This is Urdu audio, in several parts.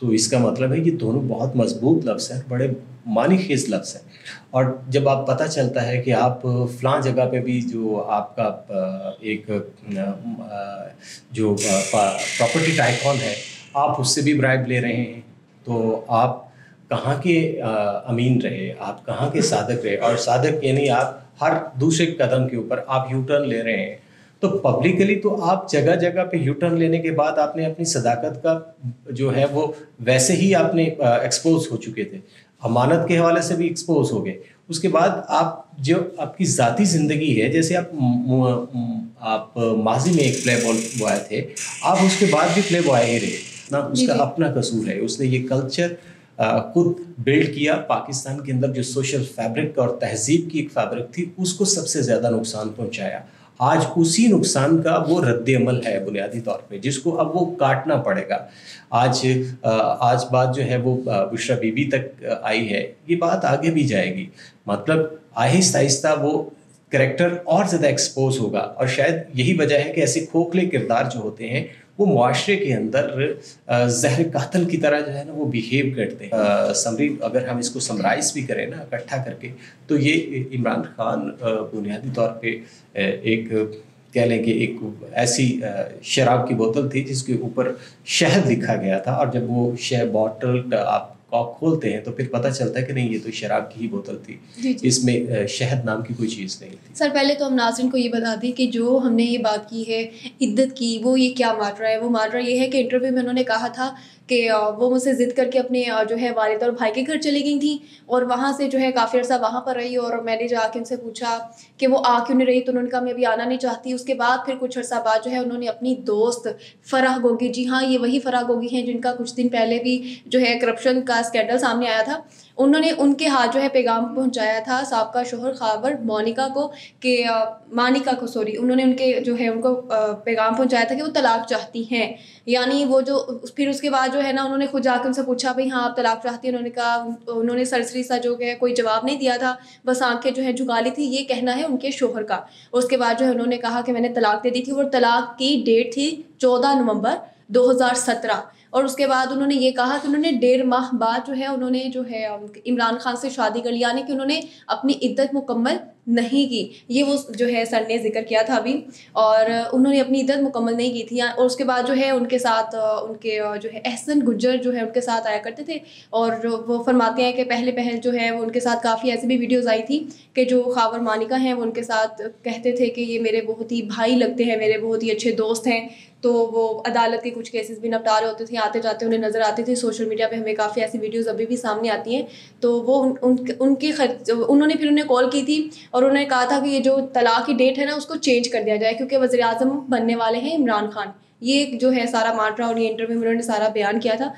تو اس کا مطلب ہے یہ دونوں بہت مضبوط لفظ ہیں، بڑے معنی خیز لفظ ہیں. اور جب آپ پتہ چلتا ہے کہ آپ فلاں جگہ پہ بھی جو آپ کا ایک جو پراپرٹی ٹائکون ہے آپ اس سے بھی برائب لے رہے ہیں، تو آپ کہاں کے امین رہے، آپ کہاں کے صادق رہے. اور صادق یعنی آپ ہر دوسرے قدم کے اوپر آپ یو ٹرن لے رہے ہیں. تو پبلکلی تو آپ جگہ جگہ پہ یو ٹرن لینے کے بعد آپ نے اپنی صداقت کا جو ہے وہ ویسے ہی آپ نے ایکسپوز ہو چکے تھے، امانت کے حوالے سے بھی ایکسپوز ہو گئے. اس کے بعد آپ جو آپ کی ذاتی زندگی ہے، جیسے آپ ماضی میں ایک پلے بوائے تھے، آپ اس کے بعد بھی پلے بوائے ہی رہے نا. اس کا اپنا قصور ہے، اس نے یہ کلچر خود بلڈ کیا. پاکستان کے اندر جو سوشل فیبرک اور تہذیب کی ایک فیبرک تھی اس کو سب سے زیادہ نقصان پہنچایا. آج اسی نقصان کا وہ رد عمل ہے بنیادی طور پہ، جس کو اب وہ کاٹنا پڑے گا. آج بات جو ہے وہ بشرا بی بی تک آئی ہے، یہ بات آگے بھی جائے گی. مطلب آہستہ آہستہ وہ کریکٹر اور زیادہ ایکسپوز ہوگا. اور شاید یہی وجہ ہے کہ ایسے کھوکھلے کردار جو ہوتے ہیں وہ معاشرے کے اندر زہر قاتل کی طرح جو ہے نا وہ بیہیو کرتے ہیں. سمری اگر ہم اس کو سمرائز بھی کریں نا اکٹھا کر کے، تو یہ عمران خان بنیادی طور پہ ایک کہہ لیں کہ ایک ایسی شراب کی بوتل تھی جس کے اوپر شہد لکھا گیا تھا، اور جب وہ بوٹل آپ کاک کھولتے ہیں تو پھر پتہ چلتا ہے کہ نہیں، یہ تو شراب کی ہی بوتل تھی. اس میں شہد نام کی کوئی چیز نہیں تھی. سر پہلے تو ہم ناظرین کو یہ بتا دیں کہ جو ہم نے یہ بات کی ہے عدت کی، وہ یہ کیا ماجرا ہے. وہ ماجرا یہ ہے کہ انٹرویو میں انہوں نے کہا تھا کہ وہ مجھ سے ضد کر کے اپنے جو ہے والد اور بھائی کے گھر چلی گئی تھیں، اور وہاں سے جو ہے کافی عرصہ وہاں پر رہی. اور میں نے جا کے ان سے پوچھا کہ وہ آ کیوں نہیں رہی، تو انہوں نے کہا میں ابھی آنا نہیں چاہتی. اس کے بعد پھر کچھ عرصہ بعد جو ہے انہوں نے اپنی دوست فرح گوگی، جی ہاں یہ وہی فرح گوگی ہیں جن کا کچھ دن پہلے بھی جو ہے کرپشن کا اسکینڈل سامنے آیا تھا، انہوں نے ان کے ہاتھ جو ہے پیغام پہنچایا تھا سابقہ شوہر خاور مونیکا کو کہ انہوں نے ان کے جو ہے ان کو پیغام پہنچایا تھا کہ وہ طلاق چاہتی ہیں. یعنی وہ جو پھر اس کے بعد جو ہے نا انہوں نے خود جا کے ان سے پوچھا بھائی ہاں آپ طلاق چاہتی ہیں، انہوں نے کہا، انہوں نے سرسری سا جو ہے کوئی جواب نہیں دیا تھا، بس آنکھیں جو ہے جھکا لی تھی. یہ کہنا ہے ان کے شوہر کا. اس کے بعد جو ہے انہوں نے کہا کہ میں نے طلاق دے دی تھی، اور طلاق کی ڈیٹ تھی 14 نومبر 2017. اور اس کے بعد انہوں نے یہ کہا کہ انہوں نے 1.5 ماہ بعد جو ہے عمران خان سے شادی کر لی، یعنی کہ انہوں نے اپنی عدت مکمل نہیں کی. یہ وہ جو ہے سر نے ذکر کیا تھا ابھی، اور انہوں نے اپنی عدت مکمل نہیں کی تھی. اور اس کے بعد جو ہے ان کے ساتھ ان کے جو ہے احسن گجر جو ہے ان کے ساتھ آیا کرتے تھے، اور وہ فرماتے ہیں کہ پہل جو ہے وہ ان کے ساتھ کافی ایسی بھی ویڈیوز آئی تھی کہ جو خاور مانیکا ہیں وہ ان کے ساتھ کہتے تھے کہ یہ میرے بہت ہی بھائی لگتے ہیں، میرے بہت ہی اچھے دوست ہیں. تو وہ عدالت کے کچھ کیسز بھی نپٹا رہے ہوتے تھے، آتے جاتے انہیں نظر آتے تھے. سوشل میڈیا پہ ہمیں کافی ایسی ویڈیوز ابھی بھی سامنے آتی ہیں. تو وہ انہوں نے پھر انہیں کال کی تھی، اور انہوں نے کہا تھا کہ یہ جو طلاق کی ڈیٹ ہے نا اس کو چینج کر دیا جائے کیونکہ وزیر اعظم بننے والے ہیں عمران خان. یہ جو ہے سارا ماجرا اور یہ انٹرویو میں انہوں نے سارا بیان کیا تھا.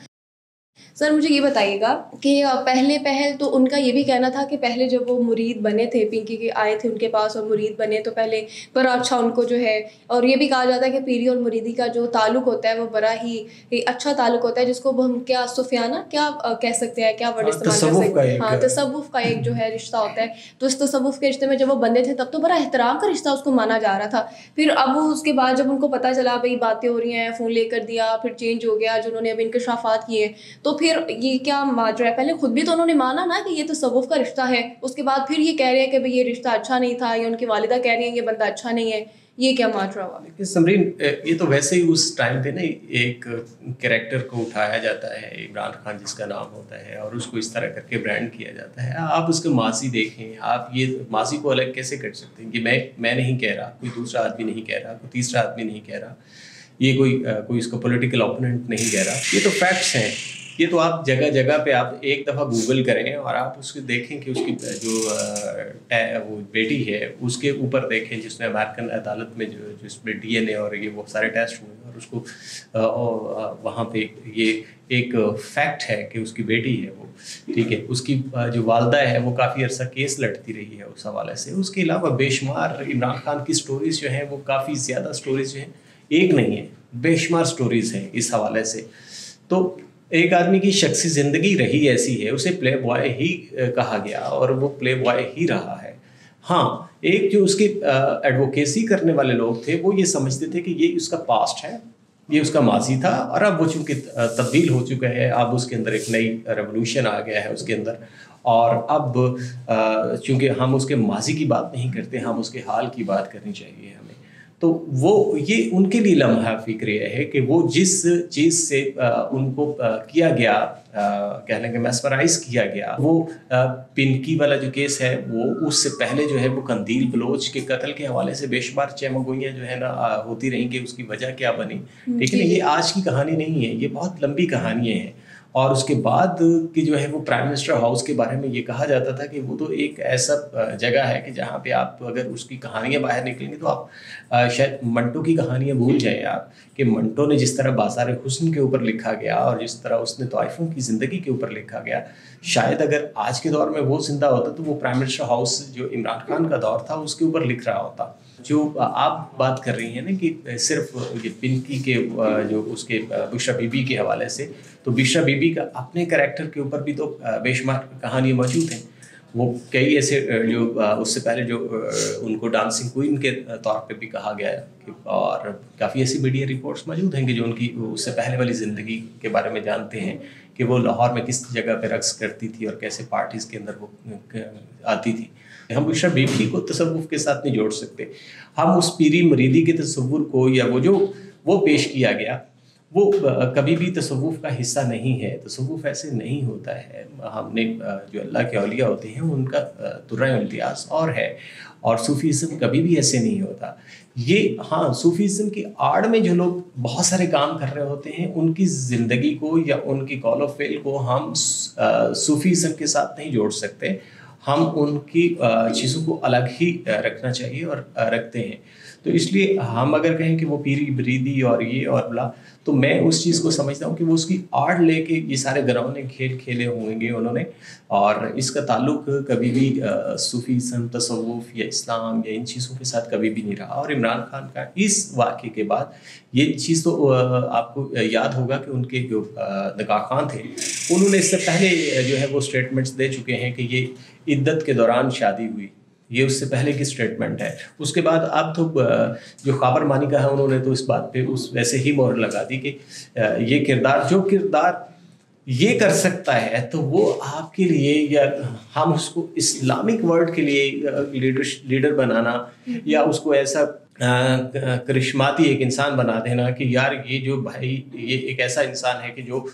سر مجھے یہ بتائیے گا کہ پہل تو ان کا یہ بھی کہنا تھا کہ پہلے جب وہ مرید بنے تھے، پنکی کے آئے تھے ان کے پاس اور مرید بنے، تو پہلے بڑا اچھا ان کو جو ہے، اور یہ بھی کہا جاتا ہے کہ پیری اور مریدی کا جو تعلق ہوتا ہے وہ بڑا ہی اچھا تعلق ہوتا ہے، جس کو ہم کیا صوفیانہ کیا کہہ سکتے ہیں، کیا ورڈ استعمال کر سکتے ہیں، ہاں تصوف کا ایک جو ہے رشتہ ہوتا ہے. تو اس تصوف کے رشتے میں جب وہ بندے تھے تب تو بڑا احترام کا رشتہ اس کو مانا جا رہا تھا. پھر اب وہ اس کے بعد جب ان کو پتہ چلا بھائی باتیں ہو رہی ہیں، فون لے کر دیا، پھر چینج ہو گیا، جو انہوں نے اب انکشافات کیے، تو پھر یہ کیا ماجرا ہے؟ پہلے خود بھی تو انہوں نے مانا نا کہ یہ تصوف کا رشتہ ہے، اس کے بعد پھر یہ کہہ رہے ہیں کہ بھئی یہ رشتہ اچھا نہیں تھا، یا ان کی والدہ کہہ رہی ہیں یہ بندہ اچھا نہیں ہے. یہ کیا ماجرا ہوا؟ سمرین یہ تو ویسے ہی اس ٹائم پہ نا ایک کریکٹر کو اٹھایا جاتا ہے، عمران خان جس کا نام ہوتا ہے، اور اس کو اس طرح کر کے برانڈ کیا جاتا ہے. آپ اس کے ماضی دیکھیں، آپ یہ ماضی کو الگ کیسے کر سکتے ہیں کہ میں نہیں کہہ رہا، کوئی دوسرا آدمی نہیں کہہ رہا، کوئی تیسرا آدمی نہیں کہہ رہا، یہ کوئی اس کا پولیٹیکل اوپوننٹ نہیں کہہ رہا. یہ تو فیکٹس ہیں. یہ تو آپ جگہ جگہ پہ آپ ایک دفعہ گوگل کریں اور آپ اس کو دیکھیں کہ اس کی جو وہ بیٹی ہے اس کے اوپر دیکھیں، جس میں امریکن عدالت میں جس میں ڈی این اے اور یہ وہ سارے ٹیسٹ ہوئے، اور اس کو وہاں پہ یہ ایک فیکٹ ہے کہ اس کی بیٹی ہے وہ، ٹھیک ہے. اس کی جو والدہ ہے وہ کافی عرصہ کیس لڑتی رہی ہے اس حوالے سے. اس کے علاوہ بے شمار عمران خان کی سٹوریز جو ہیں وہ کافی زیادہ سٹوریز جو ہیں، ایک نہیں ہے، بے شمار سٹوریز ہیں اس حوالے سے. تو ایک آدمی کی شخصی زندگی رہی ایسی ہے، اسے پلے بوائے ہی کہا گیا اور وہ پلے بوائے ہی رہا ہے. ہاں ایک جو اس کی ایڈوکیسی کرنے والے لوگ تھے وہ یہ سمجھتے تھے کہ یہ اس کا پاسٹ ہے، یہ اس کا ماضی تھا، اور اب وہ چونکہ تبدیل ہو چکا ہے، اب اس کے اندر ایک نئی ریولوشن آ گیا ہے اس کے اندر، اور اب چونکہ ہم اس کے ماضی کی بات نہیں کرتے، ہم اس کے حال کی بات کرنی چاہیے ہمیں. تو وہ یہ ان کے لیے لمحہ فکر یہ ہے کہ وہ جس چیز سے ان کو کیا گیا، کہہ لیں کہ میسمرائز کیا گیا، وہ پنکی والا جو کیس ہے، وہ اس سے پہلے جو ہے وہ قندیل بلوچ کے قتل کے حوالے سے بے شمار چہمگوئیاں جو ہے نا ہوتی رہیں کہ اس کی وجہ کیا بنی. ٹھیک ہے نا، یہ آج کی کہانی نہیں ہے، یہ بہت لمبی کہانیاں ہیں. اور اس کے بعد کی جو ہے وہ پرائم منسٹر ہاؤس کے بارے میں یہ کہا جاتا تھا کہ وہ تو ایک ایسا جگہ ہے کہ جہاں پہ آپ اگر اس کی کہانیاں باہر نکلیں گی تو آپ شاید منٹو کی کہانیاں بھول جائیں آپ، کہ منٹو نے جس طرح بازار حسن کے اوپر لکھا گیا اور جس طرح اس نے طائفوں کی زندگی کے اوپر لکھا گیا، شاید اگر آج کے دور میں وہ زندہ ہوتا تو وہ پرائم منسٹر ہاؤس جو عمران خان کا دور تھا اس کے اوپر لکھ رہا ہوتا. جو آپ بات کر رہی ہیں نا کہ صرف یہ پنکی کے جو اس کے بشرا بی بی کے حوالے سے، تو بشرا بی بی کا اپنے کریکٹر کے اوپر بھی تو بے شمار کہانیاں موجود ہیں. وہ کئی ایسے جو اس سے پہلے جو ان کو ڈانسنگ کوئین کے طور پہ بھی کہا گیا ہے، اور کافی ایسی میڈیا رپورٹس موجود ہیں کہ جو ان کی اس سے پہلے والی زندگی کے بارے میں جانتے ہیں کہ وہ لاہور میں کس جگہ پہ رقص کرتی تھی اور کیسے پارٹیز کے اندر وہ آتی تھی. ہم بشرا بی بی کو تصوف کے ساتھ نہیں جوڑ سکتے. ہم اس پیری مریدی کے تصور کو، یا وہ پیش کیا گیا، وہ کبھی بھی تصوف کا حصہ نہیں ہے. تصوف ایسے نہیں ہوتا ہے. ہم نے جو اللہ کے اولیاء ہوتے ہیں ان کا درہ امتیاز اور ہے، اور صوفیزم کبھی بھی ایسے نہیں ہوتا. یہ ہاں، صوفیزم کی آڑ میں جو لوگ بہت سارے کام کر رہے ہوتے ہیں ان کی زندگی کو یا ان کی قول و فعل کو ہم صوفیزم کے ساتھ نہیں جوڑ سکتے. ہم ان کی چیزوں کو الگ ہی رکھنا چاہیے اور رکھتے ہیں. تو اس لیے ہم اگر کہیں کہ وہ پیری بریدی اور یہ اور بلا، تو میں اس چیز کو سمجھتا ہوں کہ وہ اس کی آڑ لے کے یہ سارے گرونے کھیل کھیلے ہوئیں گے انہوں نے، اور اس کا تعلق کبھی بھی صوفیزم، تصوف یا اسلام یا ان چیزوں کے ساتھ کبھی بھی نہیں رہا. اور عمران خان کا اس واقعے کے بعد یہ چیز تو آپ کو یاد ہوگا کہ ان کے جو نگاہ خان تھے انہوں نے اس سے پہلے جو ہے وہ اسٹیٹمنٹس دے چکے ہیں کہ یہ عدت کے دوران شادی ہوئی. یہ اس سے پہلے کی اسٹیٹمنٹ ہے. اس کے بعد اب تو جو خابر مانی کا ہے انہوں نے تو اس بات پہ اس ویسے ہی مہر لگا دی کہ یہ کردار یہ کر سکتا ہے تو وہ آپ کے لیے، یا ہم اس کو اسلامک ورلڈ کے لیے لیڈر بنانا، یا اس کو ایسا کرشماتی ایک انسان بنا دینا کہ یار یہ جو بھائی یہ ایک ایسا انسان ہے کہ جو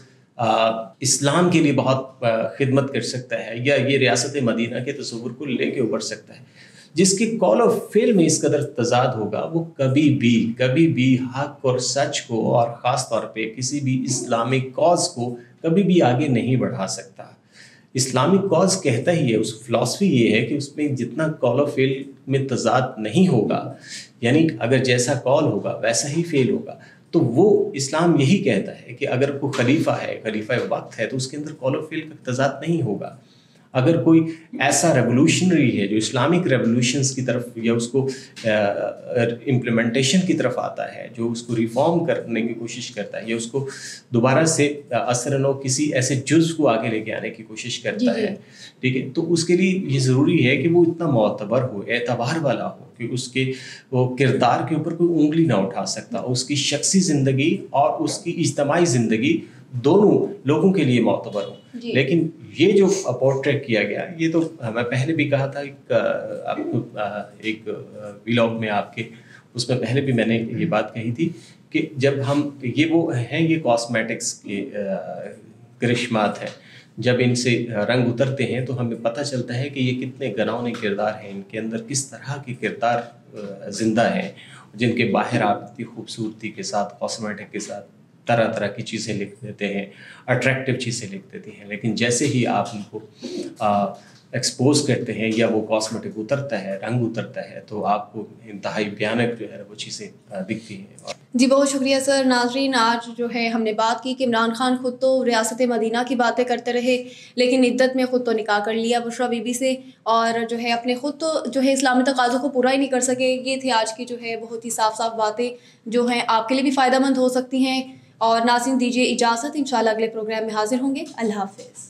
اسلام کے لیے بہت خدمت کر سکتا ہے، یا یہ ریاست مدینہ کے تصور کو لے کے ابھر سکتا ہے، جس کی قول و فعل میں اس قدر تضاد ہوگا، وہ کبھی بھی حق اور سچ کو، اور خاص طور پہ کسی بھی اسلامک کاز کو کبھی بھی آگے نہیں بڑھا سکتا. اسلامک کاز کہتا ہی ہے، اس فلسفی یہ ہے کہ اس میں جتنا قول و فعل میں تضاد نہیں ہوگا، یعنی اگر جیسا قول ہوگا ویسا ہی فعل ہوگا، تو وہ اسلام یہی کہتا ہے کہ اگر کوئی خلیفہ ہے، خلیفہ وقت ہے، تو اس کے اندر قول و فعل کا تضاد نہیں ہوگا. اگر کوئی ایسا ریولوشنری ہے جو اسلامک ریولوشنز کی طرف یا اس کو امپلیمنٹیشن کی طرف آتا ہے، جو اس کو ریفارم کرنے کی کوشش کرتا ہے، یا اس کو دوبارہ سے اثر نو کسی ایسے جز کو آگے لے کے آنے کی کوشش کرتا ہے، ٹھیک ہے، تو اس کے لیے یہ ضروری ہے کہ وہ اتنا معتبر ہو، اعتبار والا ہو، کہ اس کے وہ کردار کے اوپر کوئی انگلی نہ اٹھا سکتا. اس کی شخصی زندگی اور اس کی اجتماعی زندگی دونوں لوگوں کے لیے معتبر ہو. لیکن یہ جو پورٹریٹ کیا گیا، یہ تو میں پہلے بھی کہا تھا، آپ کو ایک ویلاگ میں آپ کے اس میں پہلے بھی میں نے یہ بات کہی تھی کہ جب ہم یہ وہ ہیں، یہ کاسمیٹکس کے کرشمات ہیں، جب ان سے رنگ اترتے ہیں تو ہمیں پتہ چلتا ہے کہ یہ کتنے گنونے کردار ہیں، ان کے اندر کس طرح کے کردار زندہ ہیں، جن کے باہر آپ اتنی خوبصورتی کے ساتھ، کاسمیٹک کے ساتھ طرح طرح کی چیزیں لکھ دیتے ہیں، اٹریکٹیو چیزیں لکھ دیتے ہیں، لیکن جیسے ہی آپ ان کو ایکسپوز کرتے ہیں یا وہ کاسمیٹک اترتا ہے، رنگ اترتا ہے، تو آپ کو انتہائی بھیانک جو ہے وہ چیزیں دکھتی ہیں. جی بہت شکریہ سر. ناظرین، آج جو ہے ہم نے بات کی کہ عمران خان خود تو ریاست مدینہ کی باتیں کرتے رہے، لیکن عدت میں خود تو نکاح کر لیا بشرا بی بی سے، اور جو ہے اپنے خود تو جو ہے اسلامی تقاضوں کو پورا ہی نہیں کر سکے. یہ تھی آج کی جو ہے بہت ہی صاف باتیں جو ہیں آپ کے لیے بھی فائدہ مند ہو سکتی ہیں. اور ناظرین، دیجیے اجازت، انشاءاللہ اگلے پروگرام میں حاضر ہوں گے. اللہ حافظ.